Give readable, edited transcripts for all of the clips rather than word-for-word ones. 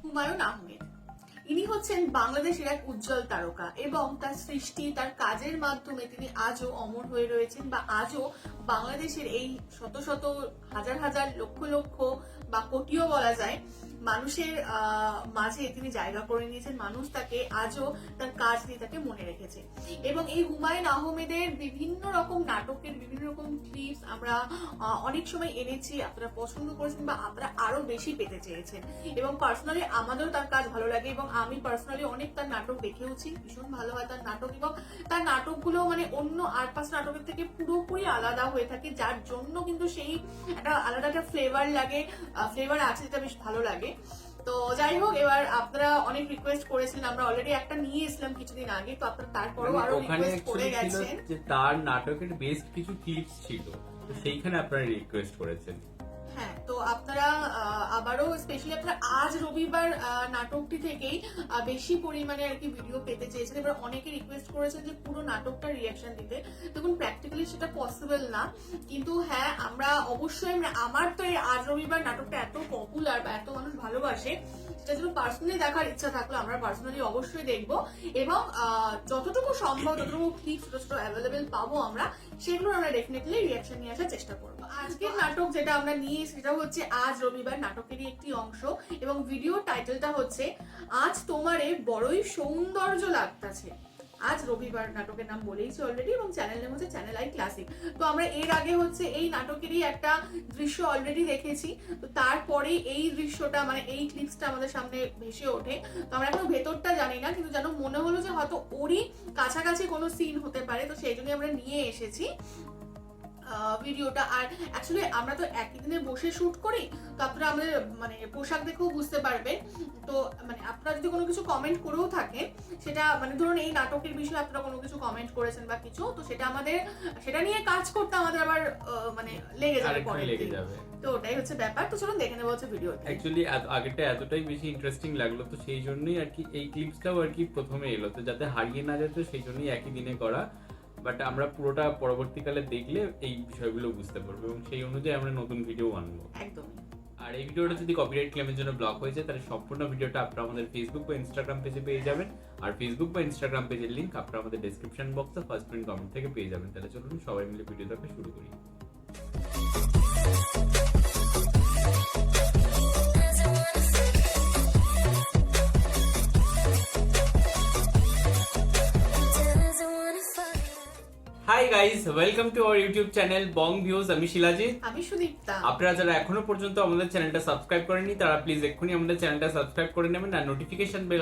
হুমায়ুন আহমেদ। ইনি হচ্ছেন বাংলাদেশের এক উজ্জ্বল তারকা এবং তার সৃষ্টি, তার কাজের মাধ্যমে তিনি আজও অমর হয়ে রয়েছেন বা আজও বাংলাদেশের এই শত শত হাজার হাজার লক্ষ লক্ষ বা কোটিও বলা যায় মানুষের মাঝে তিনি জায়গা করে নিয়েছেন। মানুষ তাকে আজও তার কাজ দিয়ে তাকে মনে রেখেছে। এবং এই হুমায়ুন আহমেদের বিভিন্ন রকম নাটকের বিভিন্ন রকম ক্লিপস আমরা অনেক সময় এনেছি, আপনারা পছন্দ করেছেন বা আপনারা আরো বেশি পেতে চেয়েছেন। এবং পার্সোনালি আমাদেরও তার কাজ ভালো লাগে এবং আমি পার্সোনালি অনেক তার নাটক দেখেওছি, ভীষণ ভালো হয় তার নাটক। এবং তার নাটকগুলো মানে অন্য 8-5 নাটকের থেকে পুরোপুরি আলাদা হয়ে থাকে, যার জন্য কিন্তু সেই একটা আলাদা একটা ফ্লেভার লাগে, ফ্লেভার আছে যেটা বেশ ভালো লাগে। তো যাই হোক, এবার আপনারা অনেক রিকোয়েস্ট করেছিলেন, আমরা অলরেডি একটা নিয়ে এসলাম কিছুদিন আগে, তো আপনারা তারপরেও আরো রিকোয়েস্ট করে গেছেন যে তার নাটকের বেস্ট কিছু ক্লিপস ছিল, তো সেইখানে আপনারা রিকোয়েস্ট করেছেন। হ্যাঁ, তো আপনারা আবারও স্পেশালি আপনারা আজ রবিবার নাটকটি থেকেই বেশি পরিমাণে আর কি ভিডিও পেতে চেয়েছেন। এবার অনেকে রিকোয়েস্ট করেছেন যে পুরো নাটকটা রিয়াকশন দিতে, দেখুন প্র্যাকটিক্যালি সেটা পসিবল না, কিন্তু হ্যাঁ আমরা অবশ্যই, আমার তো এই আজ রবিবার নাটকটা এত পপুলার বা এত মানুষ ভালোবাসে, সেটা যেন পার্সোনালি দেখার ইচ্ছা থাকলো আমরা পার্সোনালি অবশ্যই দেখবো। এবং যতটুকু সম্ভব, যতটুকু ক্লিপ ছোট ছোট অ্যাভেলেবেল পাবো আমরা, সেগুলো আমরা ডেফিনেটলি রিয়াকশন নিয়ে আসার চেষ্টা করবো। আজকের নাটক যেটা আমরা নিয়ে, সেটা হচ্ছে আজ রবিবার নাটকেরই একটি অংশ এবং ভিডিও টাইটেলটা হচ্ছে আজ তোমারে বড়ই সৌন্দর্য লাগতাছে। আজ রবিবার নাটকের নাম বলেইছি অলরেডি এবং চ্যানেল নেম হচ্ছে চ্যানেল আই ক্লাসিক। তো আমরা এর আগে হচ্ছে এই নাটকেরই একটা দৃশ্য অলরেডি দেখেছি, তো তারপরে এই দৃশ্যটা মানে এই ক্লিপসটা আমাদের সামনে ভেসে ওঠে। তো আমরা এখনো ভেতরটা জানি না, কিন্তু যেন মনে হলো যে হয়তো ওরই কাছাকাছি কোনো সিন হতে পারে, তো সেই জন্যই আমরা নিয়ে এসেছি ভিডিওটা। আর অ্যাকচুয়ালি আমরা তো একই দিনে বসে শুট করি, তো আপনারা আমাদের মানে পোশাক দেখেও বুঝতে পারবেন। তো মানে আপনারা যদি কোনো কিছু কমেন্ট করেও থাকেন, সেটা মানে ধরুন এই নাটকের বিষয়ে আপনারা কোনো কিছু কমেন্ট করেছেন বা কিছু, তো সেটা আমাদের সেটা নিয়ে কাজ করতে আমাদের আবার মানে লেগে যাবে পরে, তো ওটাই হচ্ছে ব্যাপার। তো চলুন দেখে নেবো হচ্ছে ভিডিও। অ্যাকচুয়ালি আগেরটা এতটাই বেশি ইন্টারেস্টিং লাগলো, তো সেই জন্যই আর কি এই ক্লিপসটাও আর কি প্রথমে এলো, তো যাতে হারিয়ে না যেত সেই জন্যই একই দিনে করা। বাট আমরা পুরোটা পরবর্তীকালে দেখলে এই বিষয়গুলো বুঝতে পারবো এবং সেই অনুযায়ী আমরা নতুন ভিডিও আনবো একদম। আর এই ভিডিওটা যদি কপিরাইট ক্লেমের জন্য ব্লক হয়েছে, তাহলে সম্পূর্ণ ভিডিওটা আপনারা আমাদের ফেসবুক বা ইনস্টাগ্রাম পেজে পেয়ে যাবেন। আর ফেসবুক বা ইনস্টাগ্রাম পেজের লিংক আপনারা আমাদের ডেসক্রিপশন বক্সে ফার্স্ট পিন কমেন্ট থেকে পেয়ে যাবেন। তাহলে চলুন সবাই মিলে ভিডিওটাকে শুরু করি। Hi guys, welcome to our YouTube channel Bong views. আমি শিলাজিৎ, আমি সুদীপ্তা। আপনারা যারা এখনো পর্যন্ত আমাদের চ্যানেলটা সাবস্ক্রাইব করেননি, তারা প্লিজ এক্ষুনি আমাদের চ্যানেলটা সাবস্ক্রাইব করে নেবেন আর নোটিফিকেশন বেল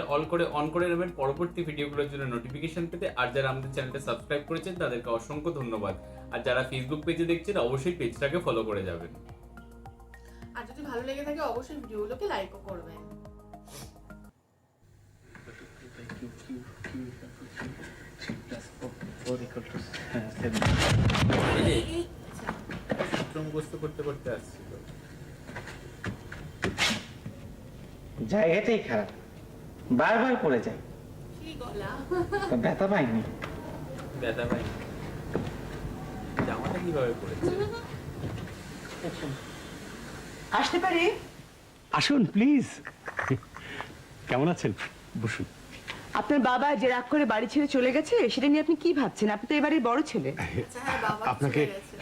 অন করে নেবেন পরবর্তী ভিডিওগুলোর জন্য নোটিফিকেশন পেতে। আর যারা আমাদের চ্যানেলটা সাবস্ক্রাইব করেছেন তাদেরকে অসংখ্য ধন্যবাদ। আর যারা ফেসবুক পেজে দেখছেন অবশ্যই পেজটাকে ফলো করে যাবেন। আর যদি ভালো লেগে থাকে অবশ্যই ভিডিওগুলোকে লাইকও করবেন। করতে করতে আসছিল, জায়গাটাই খারাপ, বারবার পড়ে যায়, ব্যথা পাইনি। ব্যথা পাই, জামাটা কিভাবে পড়েছে? আসতে পারি? আসুন প্লিজ। কেমন আছেন? বসুন। আপনার বাবা যে রাগ করে বাড়ি ছেড়ে চলে গেছে, সেটা নিয়ে আপনি কি ভাবছেন? আপনি তো এবারে বড় ছেলে। আপনাকে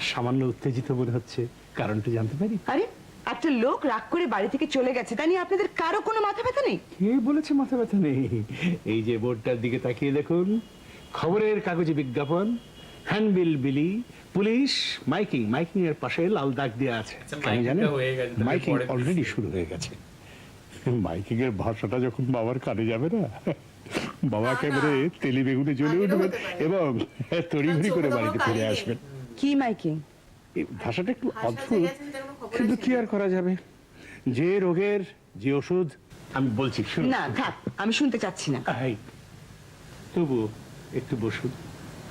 সামান্য উত্তেজিত মনে হচ্ছে, কারণটা জানতে পারি? আরে একটা লোক রাগ করে বাড়ি থেকে চলে গেছে, তা নিয়ে আপনাদের কারো কোনো মাথা ব্যথা নেই? কে বলেছে মাথা ব্যথা নেই? এই যে বোর্ডটার দিকে তাকিয়ে দেখুন, খবরের কাগজে বিজ্ঞাপন, হ্যান্ডবিল বিলি, পুলিশ, মাইকিং এর পাশে লাল দাগ দেওয়া আছে। কেন জানেন? মাইকিং অলরেডি শুরু হয়ে গেছে। মাইকিং এর ভাষাটা যখন বাবার কানে যাবে না, বাবা একেবারে তেলি বেগুনে জ্বলে উঠবেন এবং তড়িঘড়ি করে বাড়িতে ফিরে আসবেন। কি মাইকিং? এই ভাষাটা একটু অদ্ভুত, কিন্তু কি আর করা যাবে? যে রোগের যে ওষুধ আমি বলছি, না থাক, আমি শুনতে চাচ্ছি না। তবু একটু বসুন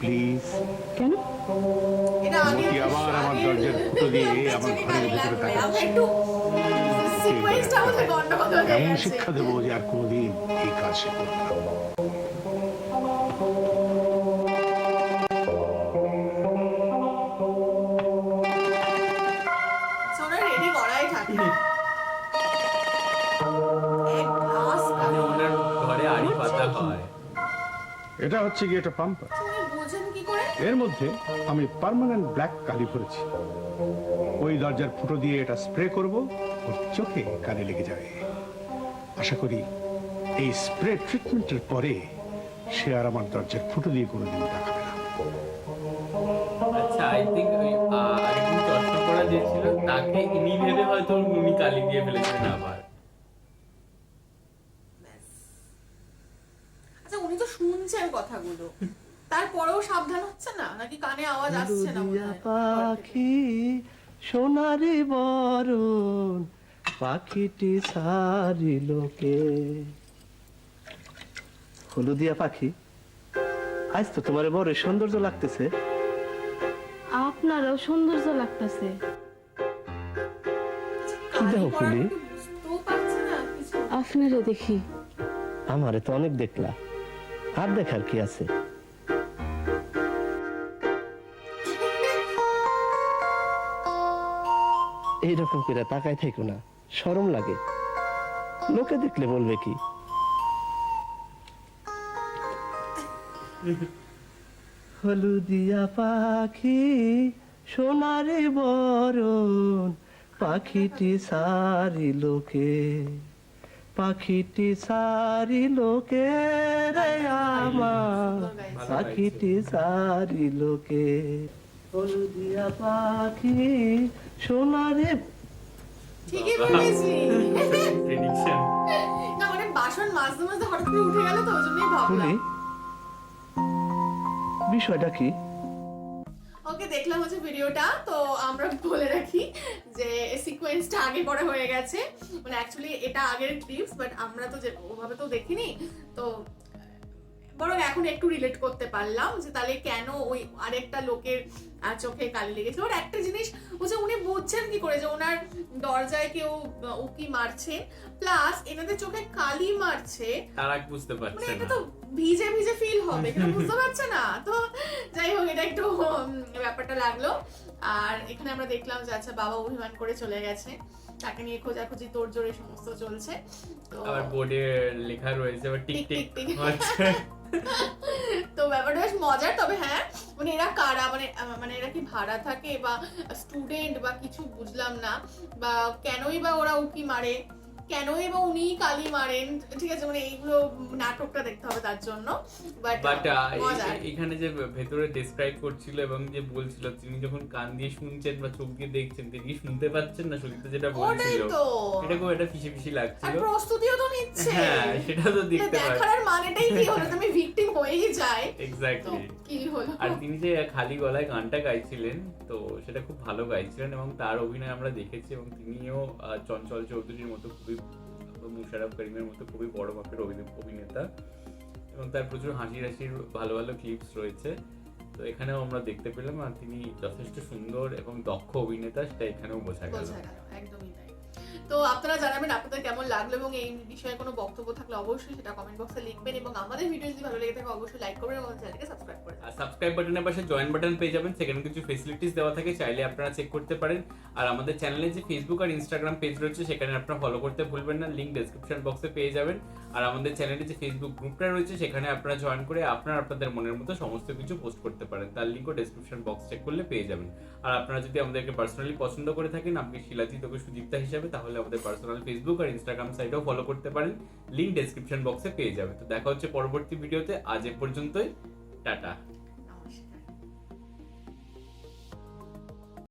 প্লিজ। কেন? মতি আবার আমার দরজার ফুটো দিয়ে আমার ঘরের ভিতরে তাকাচ্ছে। এমন শিক্ষা দেবো যে আর কোনোদিন এই কাজ সে করবে না। রেডি করাই থাকে। এটা হচ্ছে কি এটা পাম্পার। তুমি বোঝেন কি করে? এর মধ্যে আমি পার্মানেন্ট ব্ল্যাক কালি ভরেছি। ওই দরজার ফুটো দিয়ে এটা স্প্রে করব, ওর চোখে কালি লেগে যাবে। আশা করি এই স্প্রে ট্রিটমেন্টের পরে সে আর আমার দরজার ফুটো দিয়ে কোনোদিন দেখাবে না। আচ্ছা, আই থিঙ্ক আগে কিন্তু চশমা পরা যে ছিল তাকে ইনি ভেবে হয়তো উনি কালি দিয়ে ফেলেছিলেন আবার। আচ্ছা, উনি তো শুনছেন কথাগুলো, তারপরেও সাবধান হচ্ছে না, নাকি কানে আওয়াজ আসছে না? হলুদিয়া পাখি সোনারি বরণ পাখিটি সারিলোকে। হলুদিয়া পাখি, আজ তো তোমার বড় সৌন্দর্য লাগতেছে। আপনারও সৌন্দর্য লাগতেছে। দেখো ফুলি, বুঝতেও পারছে না কিছু। আপনারও দেখি। আমারে তো অনেক দেখলা, আর দেখার কি আছে? এইরকম করে তাকায় থাকো না, শরম লাগে। লোকে দেখলে বলবে কি? হলুদিয়া পাখি সোনারে বরণ পাখিটি সারি লোকে, পাখিটি সারি লোকে রে আমার, পাখিটি সারি লোকে। হলুদিয়া পাখি সোনারে। ঠিকই বলেছি। প্রেডিকশন। না মানে বাসন মাজতে মাজতে হঠাৎ করে উঠে গেল, তো ওই জন্যই ভাবলাম। ফুলি, বিষয়টা কি? ওকে, দেখলাম হচ্ছে ভিডিওটা। তো আমরা বলে রাখি যে সিকোয়েন্সটা আগে পরে হয়ে গেছে, মানে অ্যাকচুয়ালি এটা আগের ক্লিপস, বাট আমরা তো যে ওভাবে তো দেখিনি, তো বরং এখন একটু রিলেট করতে পারলাম যে তাহলে কেন ওই আরেকটা লোকের চোখে কালি লেগেছিল। ওর একটা জিনিস হচ্ছে, উনি বুঝছেন কি করে যে ওনার দরজায় কেউ উকি মারছে, প্লাস এনাদের চোখে কালি মারছে, তারা বুঝতে মানে পারছে এটা না। তো ভিজে ভিজে ফিল হবে, কিন্তু বুঝতে পারছে না। তো যাই হোক, এটা একটু ব্যাপারটা লাগলো। আর এখানে আমরা দেখলাম যে আচ্ছা বাবা অভিমান করে চলে গেছে, তাকে নিয়ে খোঁজাখুঁজি তোড়জোড় সমস্ত চলছে। তো আবার বোর্ডে লেখা রয়েছে আবার tick tick tick tick tick. হচ্ছে। তো ব্যাপারটা বেশ মজার। তবে হ্যাঁ, মানে এরা কারা, মানে এরা কি ভাড়া থাকে বা স্টুডেন্ট বা কিছু বুঝলাম না, বা কেনই বা ওরা উকি মারে, কেনই বা উনি কালি মারেন, ঠিক আছে, মানে এইগুলো নাটকটা দেখতে হবে তার জন্য। বাট বাট মজার। এখানে যে ভেতরে ডেসক্রাইব করছিল এবং যে বলছিল, তিনি যখন কান দিয়ে শুনছেন বা চোখ দিয়ে দেখছেন, তিনি কি শুনতে পাচ্ছেন না সঙ্গীতা যেটা ওটাই বলছিল, তো। এটা খুব একটা ফিসি ফিসি আর লাগছিল। প্রস্তুতিও তো নিচ্ছে। হ্যাঁ, সেটা তো দেখতে দেখার পাচ্ছি। আর মানেটাই কি হলো, তুমি ভিকটিম হয়েই যায়। তো এক্স্যাক্টলি। কি হলো? আর তিনি যে খালি গলায় গানটা গাইছিলেন, তো সেটা খুব ভালো গাইছিলেন এবং তার অভিনয় আমরা দেখেছি, এবং তিনিও চঞ্চল চৌধুরীর মতো খুবই, মুশারফ করিমের মতো খুবই বড় মাপের অভিনেতা, এবং তার প্রচুর হাসির ভালো ভালো ক্লিপস রয়েছে। তো এখানেও আমরা দেখতে পেলাম, আর তিনি যথেষ্ট সুন্দর এবং দক্ষ অভিনেতা, সেটা এখানেও বোঝা গেল। বোঝা গেল, একদমই তাই। তো আপনারা জানাবেন আপনাদের কেমন লাগলো, এবং এই বিষয়ে কোনো বক্তব্য থাকলে অবশ্যই সেটা কমেন্ট বক্সে লিখবেন, এবং আমাদের ভিডিও যদি ভালো লেগে থাকে অবশ্যই লাইক করবেন এবং চ্যানেলকে সাবস্ক্রাইব করবেন। আর সাবস্ক্রাইব বাটনের পাশে জয়েন বাটন পেয়ে যাবেন, সেখানে কিছু ফেসিলিটিস দেওয়া থাকে, চাইলে আপনারা চেক করতে পারেন। আর আমাদের চ্যানেলে যে ফেসবুক আর ইনস্টাগ্রাম পেজ রয়েছে, সেখানে আপনারা ফলো করতে ভুলবেন না, লিংক ডেসক্রিপশন বক্সে পেয়ে যাবেন। আর আমাদের চ্যানেলে যে ফেসবুক গ্রুপটা রয়েছে, সেখানে আপনারা জয়েন করে আপনাদের মনের মতো সমস্ত কিছু পোস্ট করতে পারেন, তার লিংকও ডেসক্রিপশন বক্স চেক করলে পেয়ে যাবেন। আর আপনারা যদি আমাদেরকে পার্সোনালি পছন্দ করে থাকেন, আপনি শিলাজিৎ ওকে সুদীপ্তা হিসাবে, তাহলে আমাদের পার্সোনাল ফেসবুক আর ইনস্টাগ্রাম সাইটেও ফলো করতে পারেন, লিংক ডেসক্রিপশন বক্সে পেয়ে যাবেন। তো দেখা হচ্ছে পরবর্তী ভিডিওতে, আজ এ পর্যন্তই, টাটা।